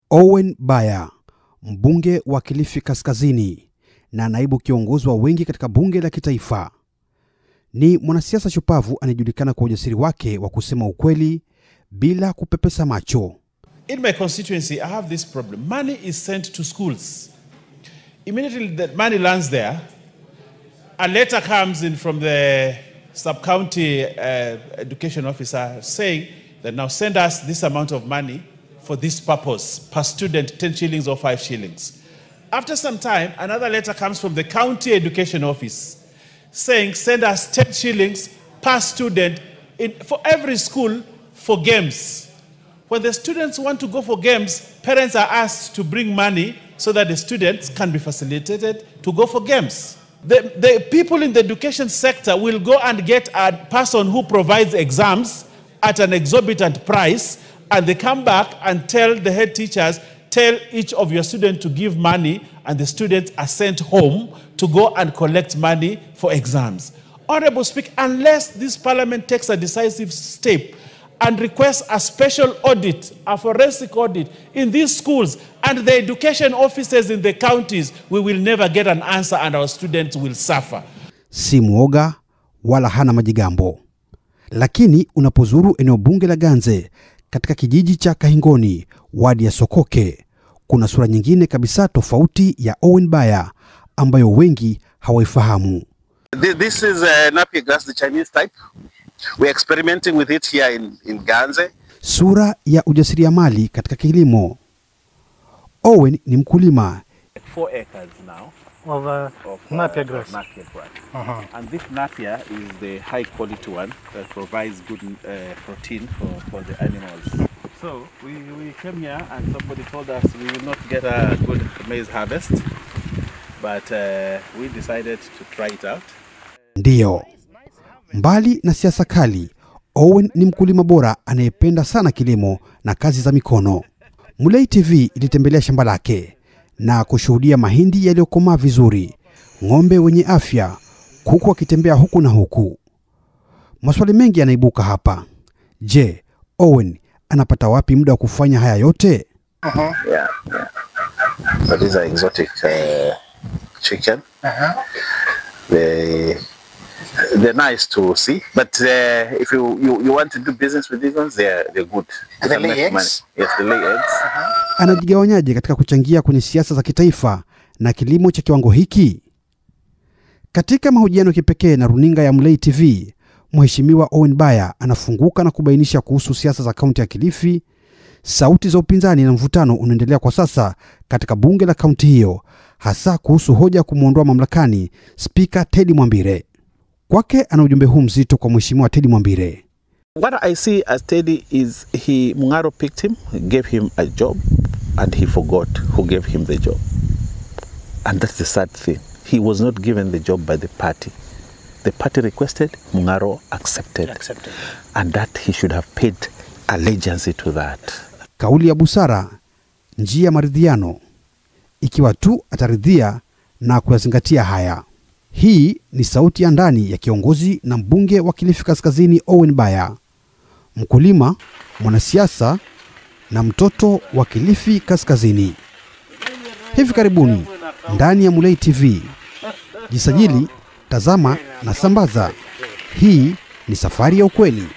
Owen Baya, mbunge wa Kilifi Kaskazini na naibu kiongozi wa wengi katika bunge la kitaifa, ni mwanasiasa shupavu anayejulikana kwa ujasiri wake wa kusema ukweli bila kupepesa macho. In my constituency, I have this problem. Money is sent to schools. Immediately that money lands there, a letter comes in from the sub-county education officer saying that now send us this amount of money for this purpose, per student 10 shillings or 5 shillings. After some time, another letter comes from the county education office saying send us 10 shillings per student for every school for games. When the students want to go for games, parents are asked to bring money so that the students can be facilitated to go for games. The people in the education sector will go and get a person who provides exams at an exorbitant price, and they come back and tell the head teachers, tell each of your students to give money, and the students are sent home to go and collect money for exams. Honorable Speaker, unless this parliament takes a decisive step and requests a special audit, a forensic audit in these schools and the education offices in the counties, we will never get an answer and our students will suffer. Si muoga wala hana majigambo. Lakini unapozuru eneo bunge la Ganze katika kijiji cha Kahingoni, wadi ya Sokoke, kuna sura nyingine kabisa tofauti ya Owen Baya ambayo wengi hawaifahamu. This is napier grass, the Chinese type. We're experimenting with it here in Ganze. Sura ya ujasiriamali katika kilimo. Owen ni mkulima. 4 acres now of napier grass. Napier grass. And this napier is the high quality one that provides good protein for the animals. So we came here and somebody told us we will not get a good maize harvest, but we decided to try it out. Ndiyo. Mbali na siasa kali, Owen ni mkulima bora anayependa sana kilimo na kazi za mikono. Mulei TV ilitembelea shamba lake na kushuhudia mahindi yaliyokomaa vizuri, ng'ombe wenye afya, kuku wakitembea huku na huku. Maswali mengi yanaibuka hapa. Je, Owen anapata wapi muda wa kufanya haya yote? Yeah. So these are exotic chicken. They're nice to see, but if you want to do business with these ones, they're good. They lay eggs? Yes, they lay eggs. Anajigawanyaje katika kuchangia kwenye siasa za kitaifa na kilimo cha kiwango hiki? Katika mahojiano kipekee na runinga ya Mulei TV, Mheshimiwa Owen Baya anafunguka na kubainisha kuhusu siasa za kaunti ya Kilifi, sauti za upinzani na mvutano unaendelea kwa sasa katika bunge la kaunti hiyo, hasa kuhusu hoja kumuondoa mamlakani Spika Teddy Mwambire. Kwake ana ujumbe huu mzito kwa Mheshimiwa Teddy Mwambire. What I see as Teddy is Mungaro picked him, gave him a job, and he forgot who gave him the job. And that's the sad thing. He was not given the job by the party. The party requested, Mungaro accepted. And that he should have paid allegiance to that. Kauli ya busara, njia maridhiano, ikiwa tu ataridhia na kuyazingatia haya. Hii ni sauti ya ndani ya kiongozi na mbunge wa Kilifi Kaskazini Owen Baya, mkulima, mwanasiasa na mtoto wa Kilifi Kaskazini. Hivi karibuni ndani ya Mulei TV. Jisajili, tazama na sambaza. Hii ni safari ya ukweli.